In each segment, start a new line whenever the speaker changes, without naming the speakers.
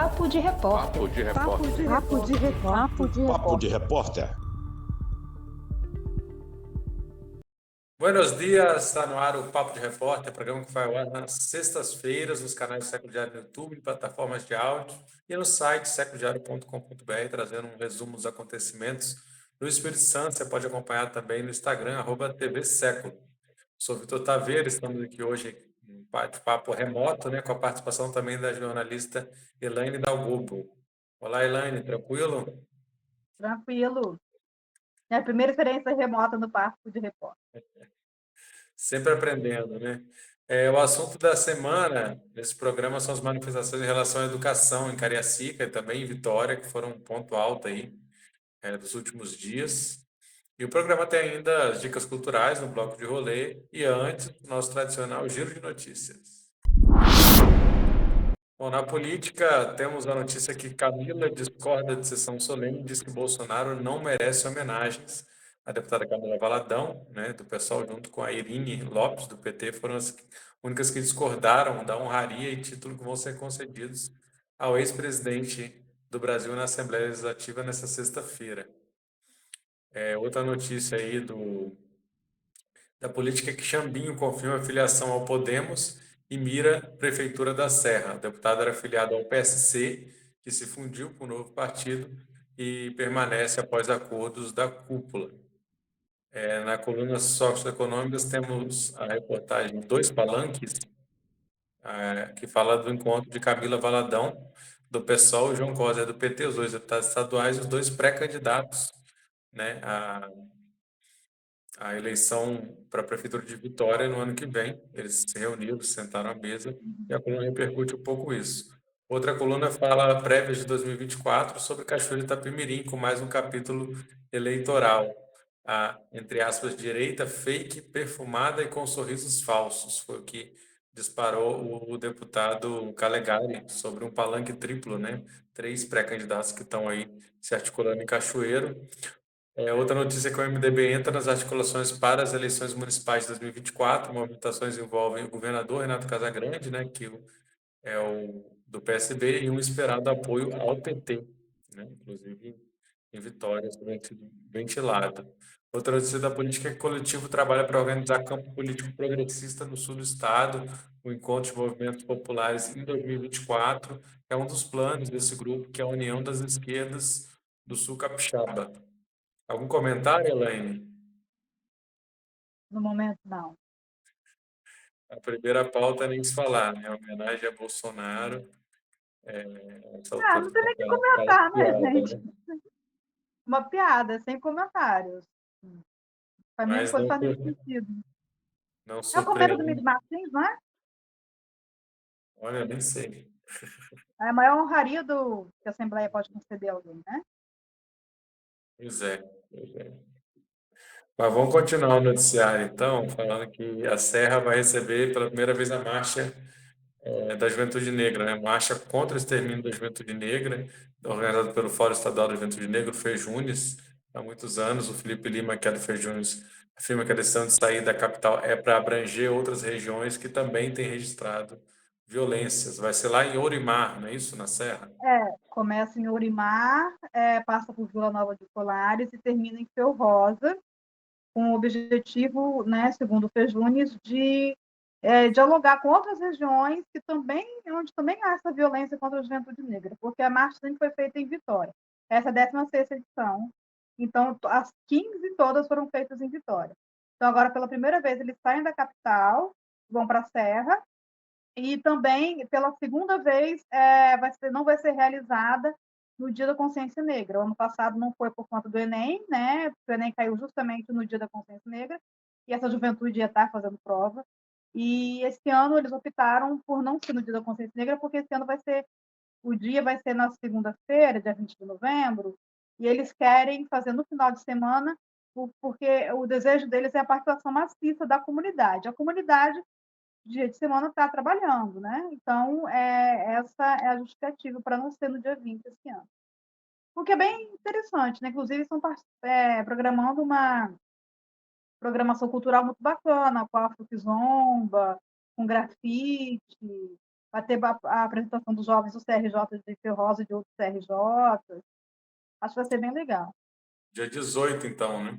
Papo de Repórter.
Papo de
Papo
Repórter.
de
Papo de
repórter.
repórter.
Papo de Repórter.
Buenos dias, está no ar o Papo de Repórter, programa que vai ao ar nas sextas-feiras nos canais do Século Diário no YouTube, plataformas de áudio e no site seculodiario.com.br, trazendo um resumo dos acontecimentos no Espírito Santo. Você pode acompanhar também no Instagram, @tvséculo. Sou Vitor Taveira, estamos aqui hoje em um bate-papo remoto, né, com a participação também da jornalista Elaine Dalgobo. Olá, Elaine, tranquilo?
Tranquilo. É a primeira experiência remota no Papo de Repórter.
Sempre aprendendo, né? O assunto da semana nesse programa são as manifestações em relação à educação em Cariacica e também em Vitória, que foram um ponto alto aí dos últimos dias. E o programa tem ainda as dicas culturais no bloco de rolê e antes, nosso tradicional giro de notícias. Bom, na política, temos a notícia que Camila discorda de sessão solene e diz que Bolsonaro não merece homenagens. A deputada Camila Valadão, né, do PSOL, junto com a Irine Lopes, do PT, foram as únicas que discordaram da honraria e título que vão ser concedidos ao ex-presidente do Brasil na Assembleia Legislativa nesta sexta-feira. Outra notícia aí da política é que Xambinho confirma a filiação ao Podemos e mira Prefeitura da Serra. O deputado era filiado ao PSC, que se fundiu com o novo partido e permanece após acordos da cúpula. Na coluna socioeconômicas temos a reportagem Dois Palanques, que fala do encontro de Camila Valadão, do PSOL, e João Coser, do PT, os dois deputados estaduais e os dois pré-candidatos, né, a eleição para a Prefeitura de Vitória no ano que vem. Eles se reuniram, sentaram à mesa e a coluna repercute um pouco isso. Outra coluna fala prévias de 2024 sobre Cachoeira de Itapemirim, com mais um capítulo eleitoral. A, entre aspas, direita fake, perfumada e com sorrisos falsos. Foi o que disparou o deputado Calegari sobre um palanque triplo, né? 3 pré-candidatos que estão aí se articulando em Cachoeiro. Outra notícia é que o MDB entra nas articulações para as eleições municipais de 2024. Movimentações envolvem o governador Renato Casagrande, né, que é o do PSB, e um esperado apoio ao PT, né, inclusive em Vitória, ventilado. Outra notícia da política é que o coletivo trabalha para organizar campo político progressista no sul do estado, o encontro de movimentos populares em 2024. É um dos planos desse grupo, que é a União das Esquerdas do Sul Capixaba. Algum comentário, Elaine?
No momento, não.
A primeira pauta nem se falar, né? A homenagem a Bolsonaro. Essa altura
Não tem
tá
nem que
aquela
comentar, né,
piada,
gente?
né?
Uma piada, sem comentários. Para mim, não
Mas
faz nenhum sentido.
não
É o comendo do
surpreende.
Mid Martins, não é?
Olha, nem sei.
É a maior honraria que a Assembleia pode conceder a alguém, né?
Pois é, pois é. Mas vamos continuar o noticiário, então, falando que a Serra vai receber pela primeira vez a marcha da Juventude Negra, né? Marcha contra o extermínio da Juventude Negra, organizada pelo Fórum Estadual da Juventude Negra, o FEJUNES, há muitos anos. O Felipe Lima, que é do FEJUNES, afirma que a decisão de sair da capital é para abranger outras regiões que também têm registrado violências. Vai ser lá em Ourimar, não é isso, na Serra?
Começa em Ourimar, passa por Vila Nova de Colares e termina em Feu Rosa, com o objetivo, né, segundo o FEJUNES, de dialogar com outras regiões onde também há essa violência contra a juventude negra, porque a marcha sempre foi feita em Vitória. Essa é a 16ª edição, então as 15 todas foram feitas em Vitória. Então agora, pela primeira vez, eles saem da capital, vão para a Serra, e também, pela segunda vez, não vai ser realizada no Dia da Consciência Negra. O ano passado não foi por conta do Enem, né? O Enem caiu justamente no Dia da Consciência Negra, e essa juventude ia estar fazendo prova. E esse ano eles optaram por não ser no Dia da Consciência Negra, porque esse ano o dia vai ser na segunda-feira, dia 20 de novembro, e eles querem fazer no final de semana, porque o desejo deles é a participação maciça da comunidade. A comunidade dia de semana está trabalhando, né? Então, essa é a justificativa para não ser no dia 20 esse ano. O que é bem interessante, né? Inclusive, estão programando uma programação cultural muito bacana, com a Afro Kizomba, com grafite, vai ter a apresentação dos jovens do CRJ de Ferrosa e de outros CRJs. Acho que vai ser bem legal.
Dia 18, então, né?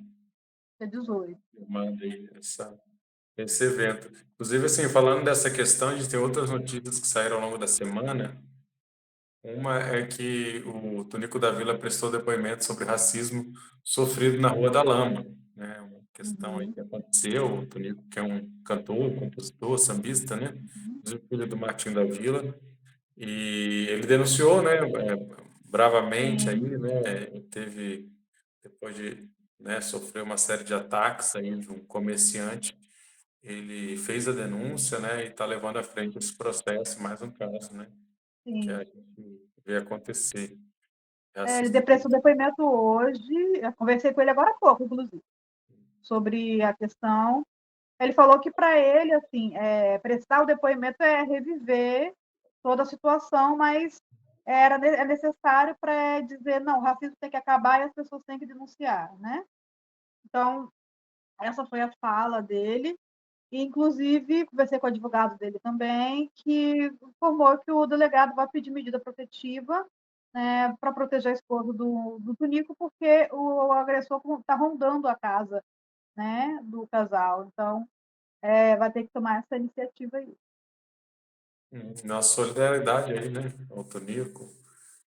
Dia 18.
Eu mandei esse evento. Inclusive, assim, falando dessa questão, a gente tem outras notícias que saíram ao longo da semana. Uma é que o Tonico da Vila prestou depoimento sobre racismo sofrido na Rua da Lama, né? Uma questão aí
Uhum.
que aconteceu. O Tonico, que é um cantor, compositor, sambista, né?
Uhum.
Inclusive filho do Martinho da Vila, e ele denunciou, né, bravamente aí,
Sim,
né? Teve depois de, né, sofrer uma série de ataques aí de um comerciante, ele fez a denúncia, né, e está levando à frente esse processo, mais um caso, né, que
sim.
a gente vê acontecer.
Ele
Racismo.
prestou depoimento hoje, eu conversei com ele agora há pouco, inclusive, sobre a questão. Ele falou que para ele, assim, prestar o depoimento é reviver toda a situação, mas é necessário para dizer, não, o racismo tem que acabar e as pessoas têm que denunciar, né? Então, essa foi a fala dele. E, inclusive, conversei com o advogado dele também, que informou que o delegado vai pedir medida protetiva, né, para proteger a esposa do Tunico, porque o agressor está rondando a casa, né, do casal. Então, vai ter que tomar essa iniciativa aí.
Nossa solidariedade aí, né, ao Tonico,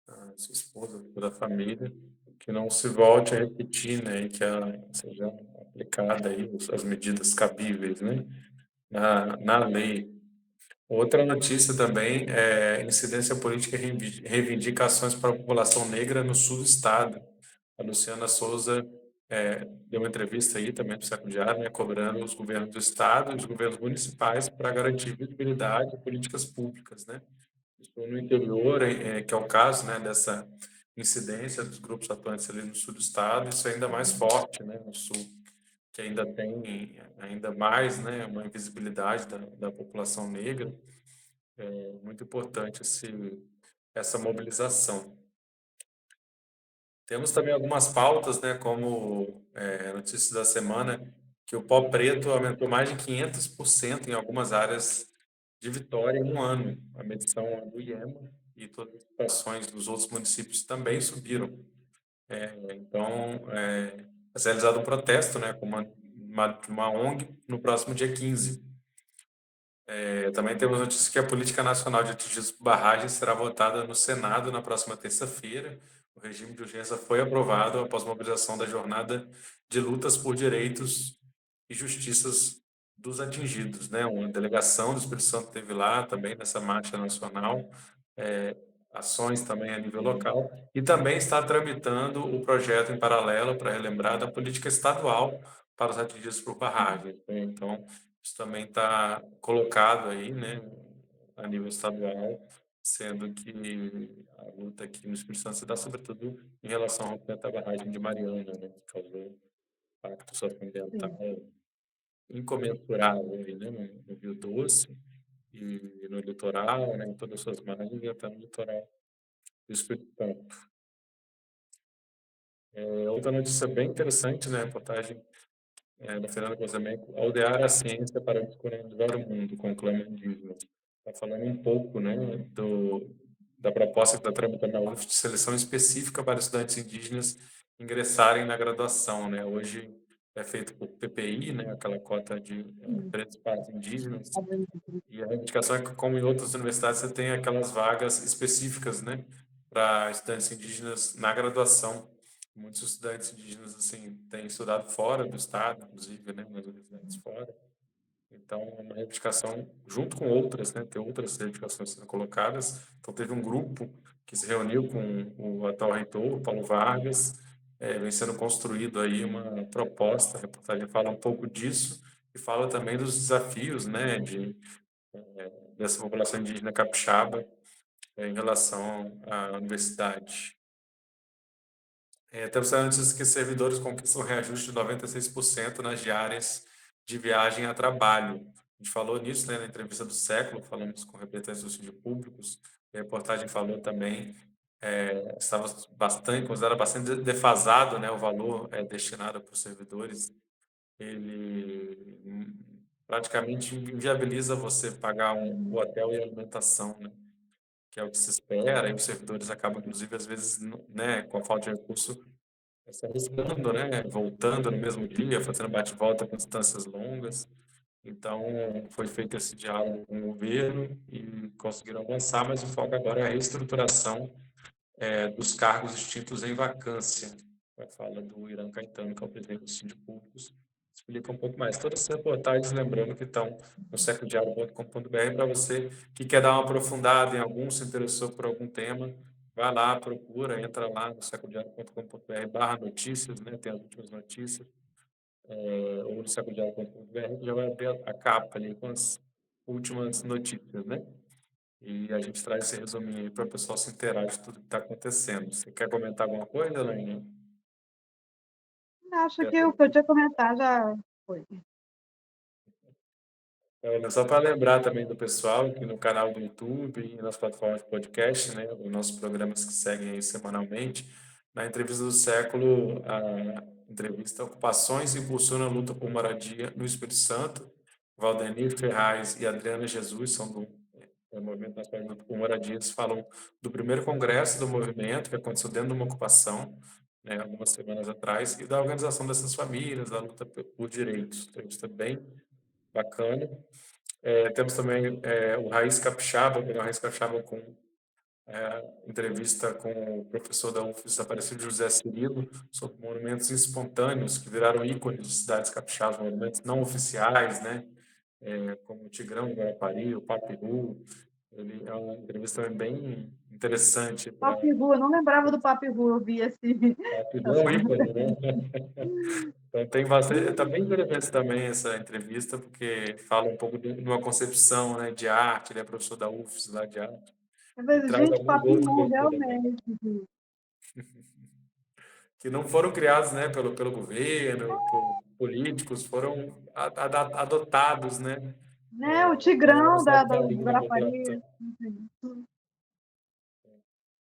a sua esposa, toda a família, que não se volte a repetir, né, e que seja aplicada aí as medidas cabíveis, né, na lei. Outra notícia também é incidência política e reivindicações para a população negra no sul do estado. A Luciana Souza deu uma entrevista aí também para o Século Diário, né, cobrando os governos do estado e os governos municipais para garantir visibilidade e políticas públicas, né? Isso no interior, que é o caso, né, dessa incidência dos grupos atuantes ali no sul do estado, isso é ainda mais forte, né, no sul, que ainda tem ainda mais, né, uma invisibilidade da população negra. É muito importante essa mobilização. Temos também algumas pautas, né, como notícia da semana, que o pó preto aumentou mais de 500% em algumas áreas de Vitória em um ano. A medição do IEMA e todas as estações dos outros municípios também subiram. Então, vai ser realizado um protesto, né, com uma ONG no próximo dia 15. Também temos notícia que a Política Nacional de Atingir Barragens será votada no Senado na próxima terça-feira. O regime de urgência foi aprovado após mobilização da jornada de lutas por direitos e justiças dos atingidos, né? Uma delegação do Espírito Santo teve lá também nessa marcha nacional, é, ações também a nível local, e também está tramitando o projeto em paralelo para relembrar da política estadual para os atingidos por barragens, né? Então, isso também está colocado aí, né, a nível estadual, sendo que a luta aqui no Espírito Santo se dá sobretudo em relação ao rompimento da barragem de Mariana, né, que causou impacto socioambiental
Sim,
incomensurável aí, né, no Rio Doce e no litoral, né, em todas as suas margens e até no litoral do Espírito Santo. Outra notícia bem interessante, né, a reportagem da Fernanda Cosemenco, Aldear a Ciência para Descolonizar o Mundo, com o Clama Indígena. Está falando um pouco, né, da proposta que está tramitando na UF de seleção específica para estudantes indígenas ingressarem na graduação, né? Hoje é feito por PPI, né, aquela cota de
sim.
pretos para indígenas, e a reivindicação é que, como em outras universidades, você tem aquelas vagas específicas, né, para estudantes indígenas na graduação. Muitos estudantes indígenas, assim, têm estudado fora do estado, inclusive, né, nas universidades fora. Então, é uma reivindicação, junto com outras, né, tem outras reivindicações sendo colocadas. Então, teve um grupo que se reuniu com o atual reitor, Paulo Vargas, vem sendo construído aí uma proposta, a reportagem fala um pouco disso, e fala também dos desafios, né, dessa população indígena capixaba em relação à universidade. Temos antes que servidores conquistam reajuste de 96% nas diárias de viagem a trabalho. A gente falou nisso, né, na entrevista do século, falamos com representantes dos síndicos públicos, a reportagem falou também, estava bastante, considerado bastante defasado, né, o valor destinado para os servidores. Ele praticamente inviabiliza você pagar o hotel e a alimentação, né? Que é o que se espera, e os servidores acabam, inclusive, às vezes, né, com a falta de recurso, se arriscando, né, voltando no mesmo dia, fazendo bate-volta com distâncias longas. Então, foi feito esse diálogo com o governo e conseguiram avançar, mas o foco agora é a reestruturação dos cargos extintos em vacância. A fala do Irã Caetano, que é o presidente do Sindicato Públicos, explica um pouco mais. Todas essas reportagens, lembrando que estão no secodiário.com.br, para você que quer dar uma aprofundada em algum, se interessou por algum tema, vai lá, procura, entra lá no secodiário.com.br/notícias, né, tem as últimas notícias, ou no secodiário.com.br, já vai ter a capa ali com as últimas notícias, né? E a gente traz esse resuminho aí para o pessoal se inteirar de tudo que está acontecendo. Você quer comentar alguma coisa, Elaine?
Acho que o que eu tinha comentado já foi.
Só para lembrar também do pessoal que no canal do YouTube e nas plataformas de podcast, né, os nossos programas que seguem aí semanalmente, na entrevista do século, a entrevista Ocupações impulsionam a luta por moradia no Espírito Santo, Valdenir Ferraz e Adriana Jesus são do Movimento Nacional de Luta por Moradia, eles falam do primeiro congresso do movimento, que aconteceu dentro de uma ocupação, né, algumas semanas atrás, e da organização dessas famílias, da luta por direitos. Entrevista bem bacana. Temos também o Raiz Capixaba, o Raiz Capixaba com entrevista com o professor da UFES, Aparecido José Cirilo, sobre monumentos espontâneos que viraram ícones de cidades capixabas, monumentos não oficiais, né? Como o Tigrão, o Guarapari, o Papiru. Ele é uma entrevista também bem interessante para...
Papiru, eu não lembrava do Papiru, eu vi esse.
Papiru é um ícone, né? Então, tem bastante, está bem interessante também essa entrevista, porque fala um pouco de uma concepção, né, de arte, ele é professor da UFES lá de arte, e traz
Gente,
alguns outros
Papiru,
autores também,
realmente.
que não foram criados, né, pelo governo, por políticos, foram adotados, né,
Né? O
ganharam um
Tigrão
certo
do
carinho na
Guarapari.
população.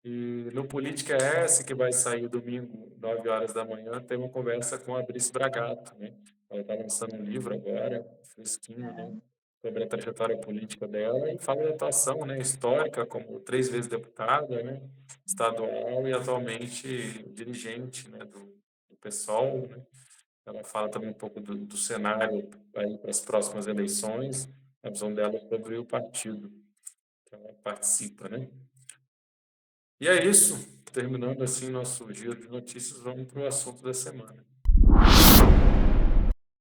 E no Política S, que vai sair domingo, 9 horas da manhã, tem uma conversa com a Brice Bragato, né? Ela está lançando um livro agora, fresquinho, né? Sobre a trajetória política dela e fala da atuação, né, histórica, como 3 vezes deputada, né, estadual e atualmente dirigente, né, do PSOL, né? Ela fala também um pouco do cenário aí para as próximas eleições, a visão dela sobre o partido que ela participa, né? E é isso. Terminando assim nosso giro de notícias, vamos para o assunto da semana.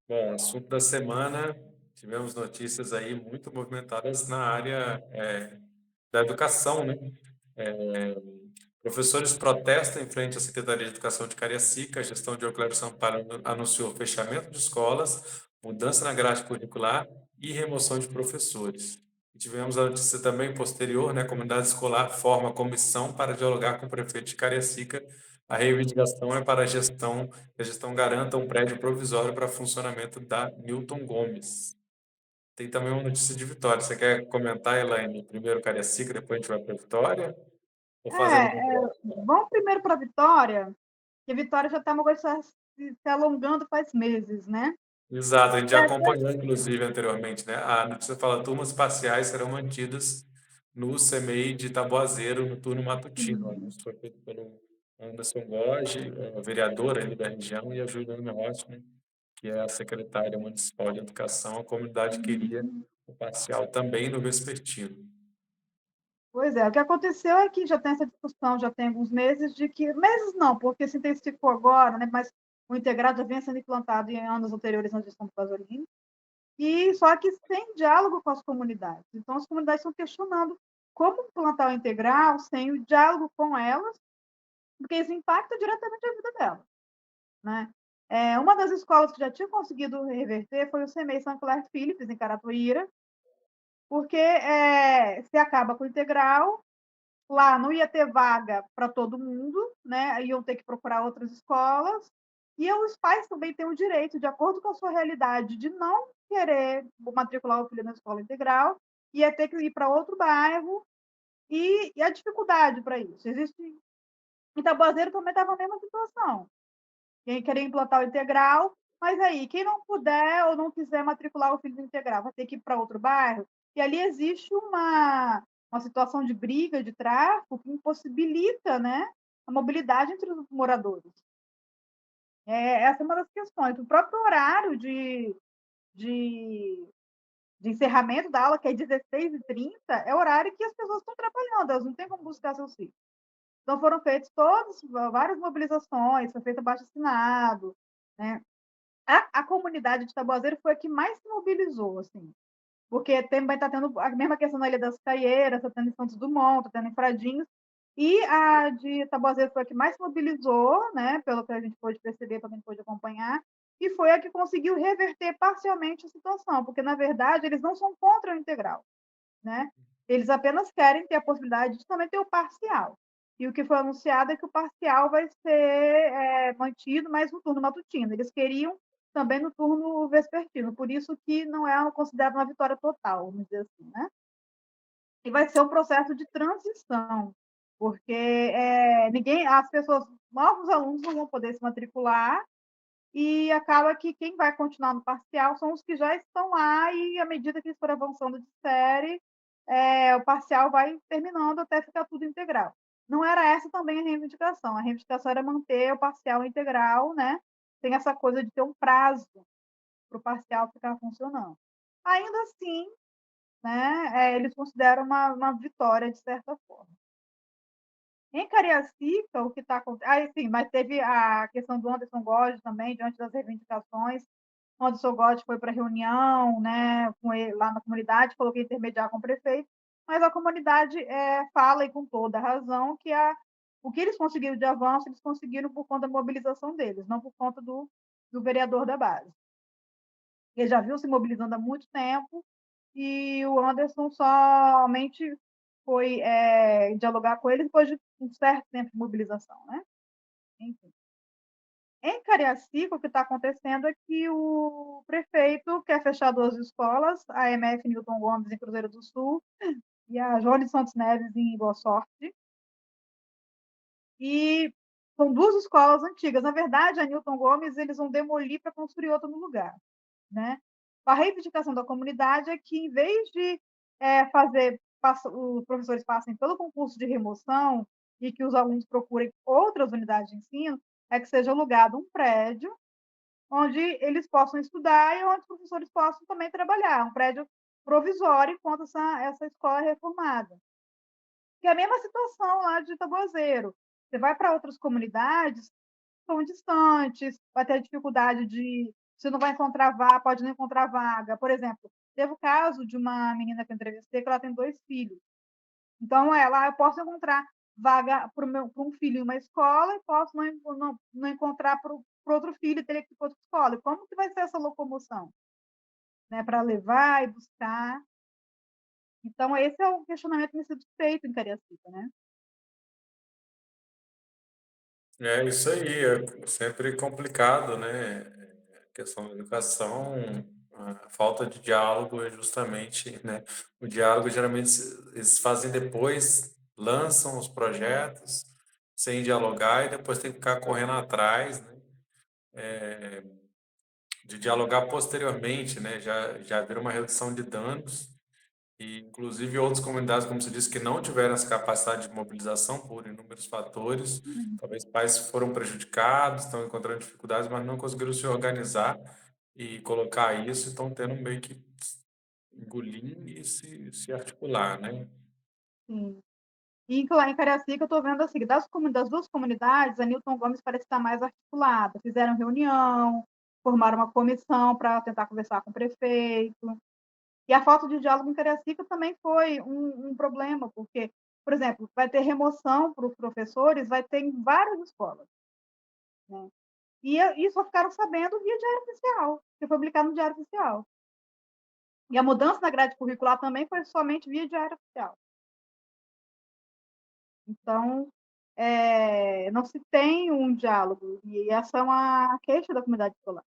Bom, assunto da semana, tivemos notícias aí muito movimentadas na área da educação, né? É, Professores protestam em frente à Secretaria de Educação de Cariacica. A gestão de Euclério Sampaio anunciou fechamento de escolas, mudança na grade curricular e remoção de professores. E tivemos a notícia também posterior, né? A comunidade escolar forma comissão para dialogar com o prefeito de Cariacica. A reivindicação é para que a gestão garanta um prédio provisório para funcionamento da Newton Gomes. Tem também uma notícia de Vitória. Você quer comentar, Elaine? Primeiro Cariacica, depois a gente vai para Vitória? Ou fazemos um bloco?
Vamos primeiro para a Vitória, que a Vitória já está uma coisa se alongando faz meses, né?
Exato, a gente já acompanhou, inclusive, anteriormente, né? A notícia fala: turmas parciais serão mantidas no CMEI de Taboazeiro no turno matutino. O anúncio foi feito pelo Anderson Goge, vereador ali da região, e a Juliana Rottman, que é a secretária municipal de educação. A comunidade queria o parcial também no vespertino.
Pois é, o que aconteceu é que já tem essa discussão, já tem alguns meses, de que. Meses não, porque se intensificou agora, né? Mas o integrado já vinha sendo implantado em anos anteriores na gestão do Pasolini, e só que sem diálogo com as comunidades. Então, as comunidades estão questionando como implantar o integral sem o diálogo com elas, porque isso impacta diretamente a vida delas, né? Uma das escolas que já tinha conseguido reverter foi o CMEI São Clair Philips, em Caratuíra, porque se acaba com o integral, lá não ia ter vaga para todo mundo, né? Iam ter que procurar outras escolas, e os pais também têm o direito, de acordo com a sua realidade, de não querer matricular o filho na escola integral, ia ter que ir para outro bairro, e a dificuldade para isso. Existe. Em Taboazeiro também estava a mesma situação. Quem queria implantar o integral Mas aí, quem não puder ou não quiser matricular o filho no integral, vai ter que ir para outro bairro, e ali existe uma situação de briga, de tráfico, que impossibilita, né, a mobilidade entre os moradores. Essa é uma das questões. O próprio horário de, de encerramento da aula, que é 16h30, é o horário que as pessoas estão trabalhando, elas não têm como buscar seus filhos. Então foram feitas várias mobilizações, foi feito abaixo-assinado, né? A comunidade de Taboazeiro foi a que mais se mobilizou, assim, porque também está tendo a mesma questão na Ilha das Caieiras, está tendo em Santos Dumont, está tendo em Fradinhos, e a de Taboazeiro foi a que mais se mobilizou, né, pelo que a gente pôde perceber, pelo que a gente pôde acompanhar, e foi a que conseguiu reverter parcialmente a situação, porque, na verdade, eles não são contra o integral, né? Eles apenas querem ter a possibilidade de também ter o parcial. E o que foi anunciado é que o parcial vai ser mantido, mas no turno matutino. Eles queriam também no turno vespertino, por isso que não é considerado uma vitória total, vamos dizer assim, né? E vai ser um processo de transição, porque as pessoas, novos alunos não vão poder se matricular, e acaba que quem vai continuar no parcial são os que já estão lá, e à medida que eles forem avançando de série, o parcial vai terminando até ficar tudo integral. Não era essa também a reivindicação era manter o parcial integral, né? Tem essa coisa de ter um prazo para o parcial ficar funcionando. Ainda assim, né, eles consideram uma vitória de certa forma. Em Cariacica, o que está acontecendo. Sim, mas teve a questão do Anderson Godes também, diante das reivindicações. O Anderson Godes foi para a reunião, né, com ele, lá na comunidade, falou que ia intermediar com o prefeito, mas a comunidade fala, e com toda a razão, que o que eles conseguiram de avanço, eles conseguiram por conta da mobilização deles, não por conta do vereador da base. Ele já viu se mobilizando há muito tempo, e o Anderson somente foi dialogar com ele depois de um certo tempo de mobilização, né? Enfim. Em Cariacica, o que está acontecendo é que o prefeito quer fechar 2 escolas, a MF Newton Gomes em Cruzeiro do Sul e a Joane Santos Neves em Boa Sorte. E são 2 escolas antigas. Na verdade, a Newton Gomes eles vão demolir para construir outra no lugar, né? A reivindicação da comunidade é que, em vez de os professores passem pelo concurso de remoção e que os alunos procurem outras unidades de ensino, é que seja alugado um prédio onde eles possam estudar e onde os professores possam também trabalhar, um prédio provisório enquanto essa escola é reformada. Que é a mesma situação lá de Taboazeiro. Você vai para outras comunidades, são distantes, vai ter dificuldade você não vai encontrar vaga, pode não encontrar vaga. Por exemplo, teve o caso de uma menina que eu entrevistei, que ela tem 2 filhos. Então, eu posso encontrar vaga para um filho em uma escola e posso não encontrar para o outro filho, teria que ir para outra escola. E como que vai ser essa locomoção? Né, para levar e buscar. Então, esse é o questionamento que tem sido feito em Cariacica, né?
É isso aí, é sempre complicado, né? A questão da educação, a falta de diálogo é justamente, né? O diálogo geralmente eles fazem depois, lançam os projetos sem dialogar e depois tem que ficar correndo atrás, né? De dialogar posteriormente, né? Já haver uma redução de danos e, inclusive, outras comunidades, como você disse, que não tiveram essa capacidade de mobilização por inúmeros fatores. Talvez pais foram prejudicados, estão encontrando dificuldades, mas não conseguiram se organizar e colocar isso, estão tendo meio que engolir e se articular, né?
Sim. E em Cariacica, eu estou vendo assim, das 2 comunidades, a Newton Gomes parece estar mais articulada. Fizeram reunião, formaram uma comissão para tentar conversar com o prefeito. E a falta de diálogo em Cariacica também foi um problema, porque, por exemplo, vai ter remoção para os professores, vai ter em várias escolas, né? E só ficaram sabendo via Diário Oficial, que foi publicado no Diário Oficial. E a mudança na grade curricular também foi somente via Diário Oficial. Então, não se tem um diálogo, e essa é uma queixa da comunidade escolar.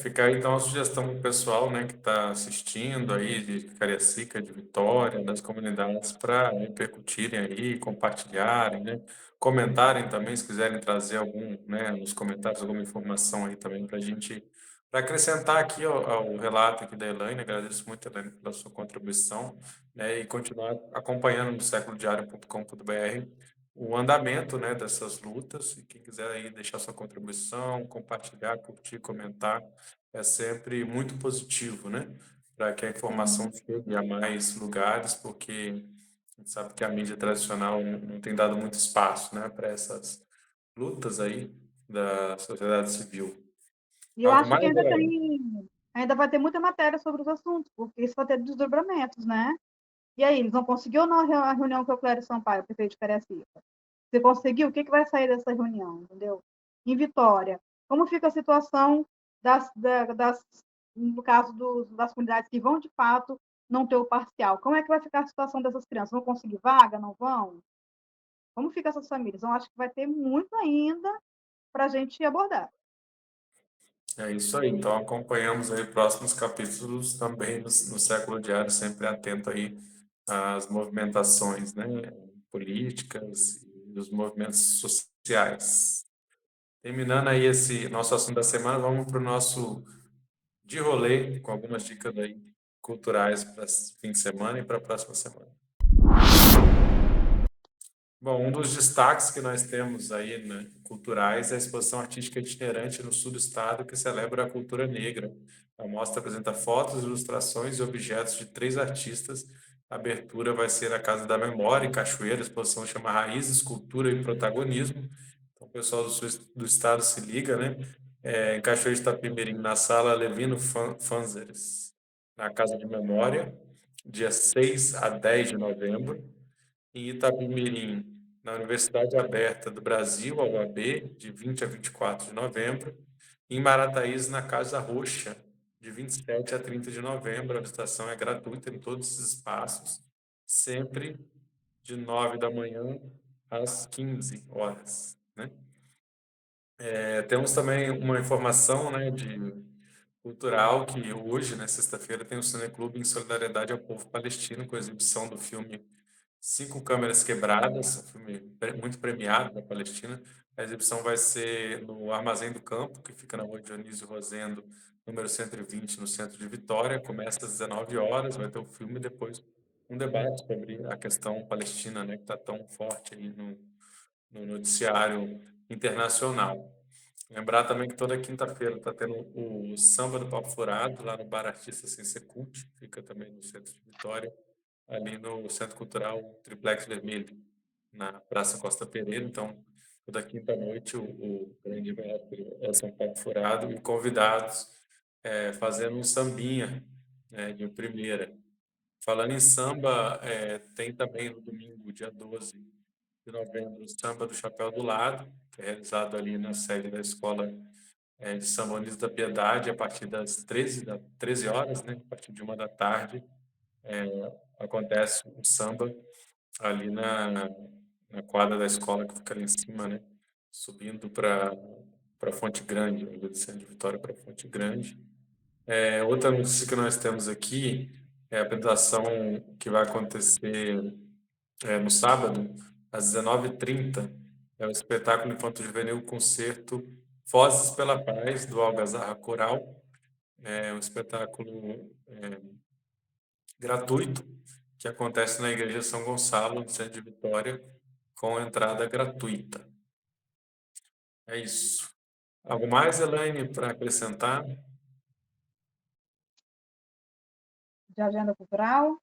Fica aí então a sugestão para o pessoal, né, que está assistindo aí de Cariacica, de Vitória, das comunidades, para repercutirem aí, compartilharem, né? comentarem também, se quiserem trazer algum, né, nos comentários, alguma informação aí também para a gente, para acrescentar aqui ao relato aqui da Elaine. Agradeço muito, Elaine, pela sua contribuição, né, e continuar acompanhando no séculodiario.com.br o andamento, né, dessas lutas. E quem quiser aí deixar sua contribuição, compartilhar, curtir, comentar, é sempre muito positivo, né, para que a informação chegue a mais lugares, porque a gente sabe que a mídia tradicional não tem dado muito espaço, né, para essas lutas aí da sociedade civil.
E eu
Algo
acho que
mais, Elaine?
ainda vai ter muita matéria sobre os assuntos, porque isso vai ter desdobramentos, né? E aí, eles não conseguiram na reunião com o Clério Sampaio, prefeito de Cariacica? Você conseguiu? O que vai sair dessa reunião, entendeu? Em Vitória, como fica a situação no caso das comunidades que vão, de fato, não ter o parcial? Como é que vai ficar a situação dessas crianças? Vão conseguir vaga? Não vão? Como ficam essas famílias? Eu acho que vai ter muito ainda para a gente abordar.
É isso aí. Então, acompanhamos aí próximos capítulos também no Século Diário, sempre atento aí às movimentações, né, políticas e os movimentos sociais. Terminando aí esse nosso assunto da semana, vamos para o nosso de rolê, com algumas dicas aí culturais para esse fim de semana e para a próxima semana. Bom, um dos destaques que nós temos aí, né, culturais, é a exposição artística itinerante no sul do estado, que celebra a cultura negra. A mostra apresenta fotos, ilustrações e objetos de 3 artistas. A abertura vai ser na Casa da Memória, em Cachoeira. A exposição chama Raízes, Cultura e Protagonismo. Então, o pessoal do sul do estado se liga, né? Em Cachoeira de Itapemirim, na Sala Levino Fanzeres, na Casa de Memória, dia 6 a 10 de novembro. Em Itapemirim, na Universidade Aberta do Brasil, a UAB, de 20 a 24 de novembro. Em Marataízes, na Casa Roxa, de 27 a 30 de novembro. A visitação é gratuita em todos os espaços, sempre de 9 da manhã às 15 horas, né? Temos também uma informação, né, cultural, que hoje, né, sexta-feira, tem o Cineclube em solidariedade ao povo palestino, com a exibição do filme Cinco Câmeras Quebradas, um filme muito premiado da Palestina. A exibição vai ser no Armazém do Campo, que fica na rua Dionísio Rosendo, número 120, no centro de Vitória. Começa às 19 horas, vai ter o filme e depois um debate sobre a questão palestina, né, que está tão forte aí no noticiário internacional. Lembrar também que toda quinta-feira está tendo o Samba do Pau Furado, lá no Bar Artista Sem Ser Cult, fica também no centro de Vitória, ali no Centro Cultural Triplex Vermelho, na Praça Costa Pereira. Então, toda quinta-noite o grande mestre é São Paulo Furado e convidados fazendo um sambinha, né, de primeira. Falando em samba, tem também no domingo, dia 12 de novembro, o Samba do Chapéu do Lado, que é realizado ali na sede da Escola de Samba Unidos da Piedade, a partir das 13 horas, né, a partir de 1 da tarde, acontece um samba ali na quadra da escola, que fica ali em cima, né, subindo para Fonte Grande, do centro de Vitória para Fonte Grande. Outra notícia que nós temos aqui é a apresentação que vai acontecer no sábado, às 19h30, é o espetáculo infanto-juvenil Concerto Vozes pela Paz, do Algazarra Coral. É um espetáculo gratuito que acontece na Igreja São Gonçalo, no centro de Vitória, com entrada gratuita. É isso. Algo mais, Elaine, para acrescentar?
De agenda cultural.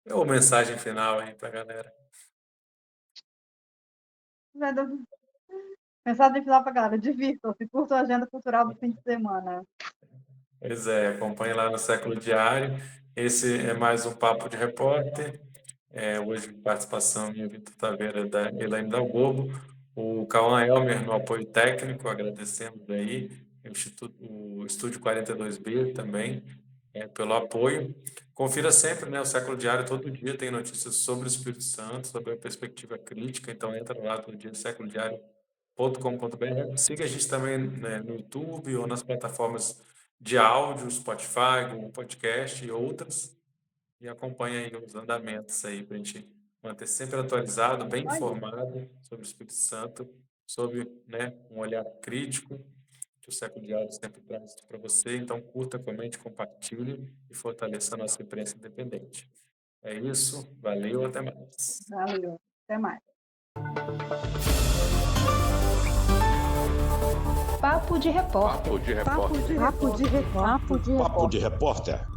Ou mensagem final aí para a galera?
Mensagem final para a galera: divirtam-se, curtam a agenda cultural do fim de semana.
Pois é, acompanhe lá no Século Diário. Esse é mais um Papo de Repórter. Hoje, participação minha, Vitor Taveira, da Elaine Dalgobo, o Cauã Elmer no apoio técnico, agradecemos aí, o Estúdio 42B também, pelo apoio. Confira sempre, né, o Século Diário, todo dia tem notícias sobre o Espírito Santo, sobre a perspectiva crítica, então entra lá todo dia, séculodiario.com.br. Siga a gente também, né, no YouTube ou nas plataformas de áudio, Spotify, Google Podcast e outras, e acompanhe aí os andamentos aí para a gente manter sempre atualizado, bem informado sobre o Espírito Santo, sob, né, um olhar crítico, que o Século de Diálogo sempre traz para você. Então, curta, comente, compartilhe e fortaleça a nossa imprensa independente. É isso, valeu, até mais.
Valeu, até mais.
Papo de Repórter.
Papo de Repórter.
Papo de Repórter.
Papo de Repórter.